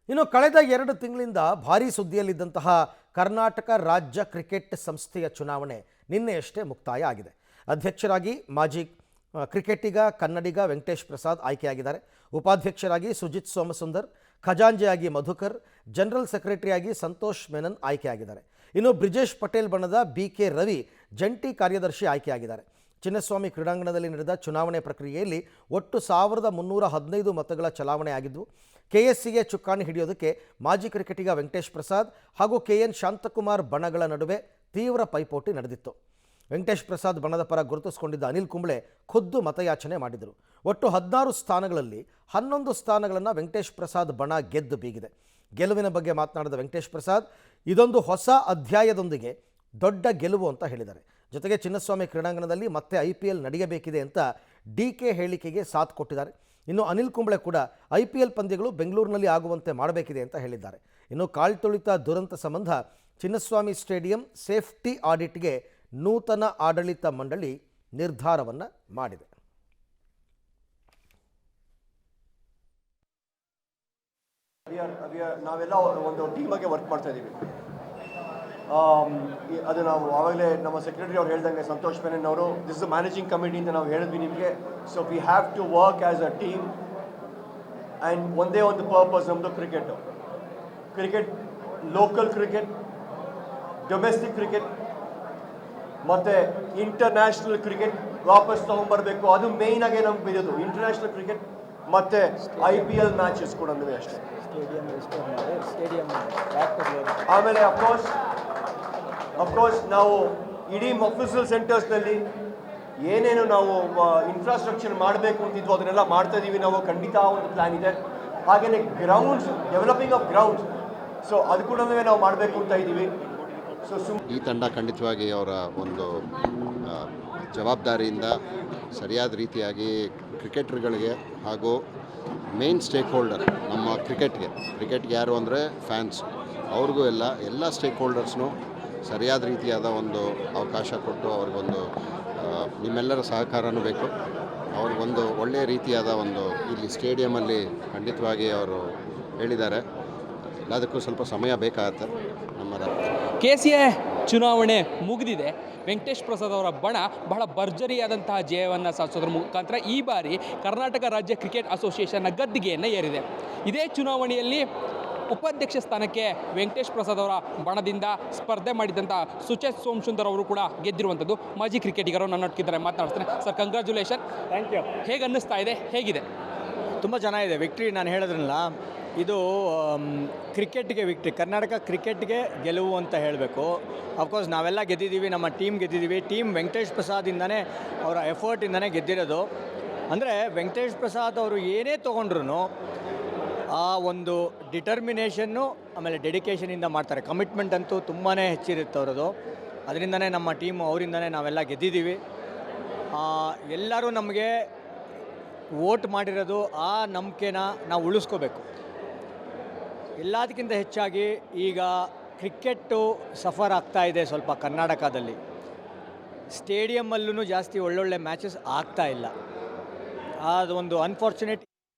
ಇನ್ನು ಕಳೆದ 2 ತಿಂಗಳಿಂದ ಭಾರೀ ಸುದ್ದಿಯಲ್ಲಿದ್ದಂತಹ ಕರ್ನಾಟಕ ರಾಜ್ಯ ಕ್ರಿಕೆಟ್ ಸಂಸ್ಥೆಯ ಚುನಾವಣೆ ನಿನ್ನೆಯಷ್ಟೇ ಮುಕ್ತಾಯ ಆಗಿದೆ. ಅಧ್ಯಕ್ಷರಾಗಿ ಮಾಜಿ ಕ್ರಿಕೆಟಿಗ ಕನ್ನಡಿಗ ವೆಂಕಟೇಶ್ ಪ್ರಸಾದ್ ಆಯ್ಕೆಯಾಗಿದ್ದಾರೆ. ಉಪಾಧ್ಯಕ್ಷರಾಗಿ ಸುಜಿತ್ ಸೋಮಸುಂದರ್, ಖಜಾಂಚಿಯಾಗಿ ಮಧುಕರ್, ಜನರಲ್ ಸೆಕ್ರೆಟರಿಯಾಗಿ ಸಂತೋಷ್ ಮೆನನ್ ಆಯ್ಕೆಯಾಗಿದ್ದಾರೆ. ಇನ್ನು ಬ್ರಿಜೇಶ್ ಪಟೇಲ್ ಬಣದ BK ರವಿ ಜಂಟಿ ಕಾರ್ಯದರ್ಶಿ ಆಯ್ಕೆಯಾಗಿದ್ದಾರೆ. ಚಿನ್ನಸ್ವಾಮಿ ಕ್ರೀಡಾಂಗಣದಲ್ಲಿ ನಡೆದ ಚುನಾವಣೆ ಪ್ರಕ್ರಿಯೆಯಲ್ಲಿ ಒಟ್ಟು 1315 ಮತಗಳ ಚಲಾವಣೆ ಆಗಿದ್ವು. KSCಗೆ ಚುಕ್ಕಾಣಿ ಹಿಡಿಯೋದಕ್ಕೆ ಮಾಜಿ ಕ್ರಿಕೆಟಿಗ ವೆಂಕಟೇಶ್ ಪ್ರಸಾದ್ ಹಾಗೂ KN ಶಾಂತಕುಮಾರ್ ಬಣಗಳ ನಡುವೆ ತೀವ್ರ ಪೈಪೋಟಿ ನಡೆದಿತ್ತು. ವೆಂಕಟೇಶ್ ಪ್ರಸಾದ್ ಬಣದ ಪರ ಗುರುತಿಸಿಕೊಂಡಿದ್ದ ಅನಿಲ್ ಕುಂಬ್ಳೆ ಖುದ್ದು ಮತಯಾಚನೆ ಮಾಡಿದರು. ಒಟ್ಟು 16 ಸ್ಥಾನಗಳಲ್ಲಿ 11 ಸ್ಥಾನಗಳನ್ನು ವೆಂಕಟೇಶ್ ಪ್ರಸಾದ್ ಬಣ ಗೆದ್ದು ಬೀಗಿದೆ. ಗೆಲುವಿನ ಬಗ್ಗೆ ಮಾತನಾಡಿದ ವೆಂಕಟೇಶ್ ಪ್ರಸಾದ್, ಇದೊಂದು ಹೊಸ ಅಧ್ಯಾಯದೊಂದಿಗೆ ದೊಡ್ಡ ಗೆಲುವು ಅಂತ ಹೇಳಿದ್ದಾರೆ. ಜೊತೆಗೆ ಚಿನ್ನಸ್ವಾಮಿ ಕ್ರೀಡಾಂಗಣದಲ್ಲಿ ಮತ್ತೆ IPL ನಡೆಯಬೇಕಿದೆ ಅಂತ DK ಹೇಳಿಕೆಗೆ ಸಾಥ್ ಕೊಟ್ಟಿದ್ದಾರೆ. ಇನ್ನು ಅನಿಲ್ ಕುಂಬ್ಳೆ ಕೂಡ IPL ಪಂದ್ಯಗಳು ಬೆಂಗಳೂರಿನಲ್ಲಿ ಆಗುವಂತೆ ಮಾಡಬೇಕಿದೆ ಅಂತ ಹೇಳಿದ್ದಾರೆ. ಇನ್ನು ಕಾಲ್ತುಳಿತ ದುರಂತ ಸಂಬಂಧ ಚಿನ್ನಸ್ವಾಮಿ ಸ್ಟೇಡಿಯಂ ಸೇಫ್ಟಿ ಆಡಿಟ್ಗೆ ನೂತನ ಆಡಳಿತ ಮಂಡಳಿ ನಿರ್ಧಾರವನ್ನು ಮಾಡಿದೆ. ನಾವೆಲ್ಲ ಒಂದು ಟೀಮಾಗೆ ವರ್ಕ್ ಮಾಡ್ತಾ ಇದ್ದೀವಿ. ಅದು ನಾವು ಆವಾಗಲೇ ನಮ್ಮ ಸೆಕ್ರೆಟರಿ ಅವ್ರು ಹೇಳ್ದಂಗೆ ಸಂತೋಷ್ ಮೆನನ್ ಅವರು ದಿಸ್ ಇಸ್ ಮ್ಯಾನೇಜಿಂಗ್ ಕಮಿಟಿ ಅಂತ ನಾವು ಹೇಳಿದ್ವಿ ನಿಮಗೆ. So we have to work as a team and ಒಂದೇ ಒಂದು ಪರ್ಪಸ್ ನಮ್ಮದು cricket local cricket, domestic cricket ಮತ್ತು ಇಂಟರ್ನ್ಯಾಷನಲ್ ಕ್ರಿಕೆಟ್ ವಾಪಸ್ ತೊಗೊಂಬರಬೇಕು. ಅದು ಮೇಯ್ನಾಗೆ ನಮ್ಗೆ ಬಿದ್ದೋದು ಇಂಟರ್ನ್ಯಾಷನಲ್ ಕ್ರಿಕೆಟ್ ಮತ್ತು IPL ಮ್ಯಾಚಸ್ ಕೂಡ ಅಷ್ಟೇ. ಆಮೇಲೆ ಅಫ್ಕೋರ್ಸ್ ನಾವು ಇಡೀ ಮಫ್ಸಿಲ್ ಸೆಂಟರ್ಸ್ನಲ್ಲಿ ಏನೇನು ನಾವು ಇನ್ಫ್ರಾಸ್ಟ್ರಕ್ಚರ್ ಮಾಡಬೇಕು ಅಂತಿದ್ವು ಅದನ್ನೆಲ್ಲ ಮಾಡ್ತಾ ಇದ್ದೀವಿ. ನಾವು ಖಂಡಿತ ಒಂದು ಪ್ಲ್ಯಾನ್ ಇದೆ. ಹಾಗೆಯೇ grounds, developing of grounds, so ಅದು ಕೂಡ ನಾವು ಮಾಡಬೇಕು ಅಂತ ಇದ್ದೀವಿ. ಈ ತಂಡ ಖಂಡಿತವಾಗಿ ಅವರ ಒಂದು ಜವಾಬ್ದಾರಿಯಿಂದ ಸರಿಯಾದ ರೀತಿಯಾಗಿ ಕ್ರಿಕೆಟರ್ಗಳಿಗೆ ಹಾಗೂ ಮೇನ್ ಸ್ಟೇಕ್ ಹೋಲ್ಡರ್ ನಮ್ಮ ಕ್ರಿಕೆಟ್ಗೆ ಯಾರು ಅಂದರೆ ಫ್ಯಾನ್ಸ್, ಅವ್ರಿಗೂ ಎಲ್ಲ ಸ್ಟೇಕ್ ಹೋಲ್ಡರ್ಸ್ನೂ ಸರಿಯಾದ ರೀತಿಯಾದ ಒಂದು ಅವಕಾಶ ಕೊಟ್ಟು ಅವ್ರಿಗೊಂದು ನಿಮ್ಮೆಲ್ಲರ ಸಹಕಾರನೂ ಬೇಕು. ಅವ್ರಿಗೊಂದು ಒಳ್ಳೆಯ ರೀತಿಯಾದ ಒಂದು ಇಲ್ಲಿ ಸ್ಟೇಡಿಯಮಲ್ಲಿ ಖಂಡಿತವಾಗಿ ಅವರು ಹೇಳಿದ್ದಾರೆ. ಎಲ್ಲದಕ್ಕೂ ಸ್ವಲ್ಪ ಸಮಯ ಬೇಕಾಗುತ್ತೆ. ನಮ್ಮ KCA ಚುನಾವಣೆ ಮುಗಿದಿದೆ. ವೆಂಕಟೇಶ್ ಪ್ರಸಾದ್ ಅವರ ಬಣ ಬಹಳ ಭರ್ಜರಿಯಾದಂತಹ ಜಯವನ್ನು ಸಾಧಿಸೋದ್ರ ಮುಖಾಂತರ ಈ ಬಾರಿ ಕರ್ನಾಟಕ ರಾಜ್ಯ ಕ್ರಿಕೆಟ್ ಅಸೋಸಿಯೇಷನ್ನ ಗದ್ದಿಗೆಯನ್ನು ಏರಿದೆ. ಇದೇ ಚುನಾವಣೆಯಲ್ಲಿ ಉಪಾಧ್ಯಕ್ಷ ಸ್ಥಾನಕ್ಕೆ ವೆಂಕಟೇಶ್ ಪ್ರಸಾದ್ ಅವರ ಬಣದಿಂದ ಸ್ಪರ್ಧೆ ಮಾಡಿದಂಥ ಸುಚಿತ್ ಸೋಮಸುಂದರ್ ಅವರು ಕೂಡ ಗೆದ್ದಿರುವಂಥದ್ದು. ಮಾಜಿ ಕ್ರಿಕೆಟಿಗರು ನನ್ನೊಟ್ಟಿದ್ದಾರೆ, ಮಾತನಾಡ್ತಾನೆ. Sir, congratulation. Thank you. ಹೇಗೆ ಅನ್ನಿಸ್ತಾ ಇದೆ? ಹೇಗಿದೆ? ತುಂಬ ಚೆನ್ನಾಗಿದೆ. ವಿಕ್ಟ್ರಿ ನಾನು ಹೇಳಿದ್ರಲ್ಲ, ಇದು ಕ್ರಿಕೆಟ್ಗೆ ವಿಕ್ಟ್ರಿ, ಕರ್ನಾಟಕ ಕ್ರಿಕೆಟ್ಗೆ ಗೆಲುವು ಅಂತ ಹೇಳಬೇಕು. ಅಫ್ಕೋರ್ಸ್ ನಾವೆಲ್ಲ ಗೆದ್ದಿದ್ದೀವಿ, ನಮ್ಮ ಟೀಮ್ ಗೆದ್ದಿದ್ದೀವಿ. ಟೀಮ್ ವೆಂಕಟೇಶ್ ಪ್ರಸಾದಿಂದನೇ, ಅವರ ಎಫರ್ಟಿಂದನೇ ಗೆದ್ದಿರೋದು. ಅಂದರೆ ವೆಂಕಟೇಶ್ ಪ್ರಸಾದ್ ಅವರು ಏನೇ ತೊಗೊಂಡ್ರು ಆ ಒಂದು ಡಿಟರ್ಮಿನೇಷನ್ನು ಆಮೇಲೆ ಡೆಡಿಕೇಷನಿಂದ ಮಾಡ್ತಾರೆ. ಕಮಿಟ್ಮೆಂಟ್ ಅಂತೂ ತುಂಬಾ ಹೆಚ್ಚಿರುತ್ತೆ ಅವರದು. ಅದರಿಂದನೇ ನಮ್ಮ ಟೀಮು, ಅವರಿಂದನೇ ನಾವೆಲ್ಲ ಗೆದ್ದಿದ್ದೀವಿ. ಎಲ್ಲರೂ ನಮಗೆ ವೋಟ್ ಮಾಡಿರೋದು ಆ ನಂಬಿಕೆನ ನಾವು ಉಳಿಸ್ಕೋಬೇಕು. ಎಲ್ಲದಕ್ಕಿಂತ ಹೆಚ್ಚಾಗಿ ಈಗ ಕ್ರಿಕೆಟ್ಟು ಸಫರ್ ಆಗ್ತಾ ಇದೆ ಸ್ವಲ್ಪ ಕರ್ನಾಟಕದಲ್ಲಿ. ಸ್ಟೇಡಿಯಮ್ಮಲ್ಲೂ ಜಾಸ್ತಿ ಒಳ್ಳೊಳ್ಳೆ ಮ್ಯಾಚಸ್ ಆಗ್ತಾ ಇಲ್ಲ. ಅದು ಒಂದು ಅನ್ಫಾರ್ಚುನೇಟ್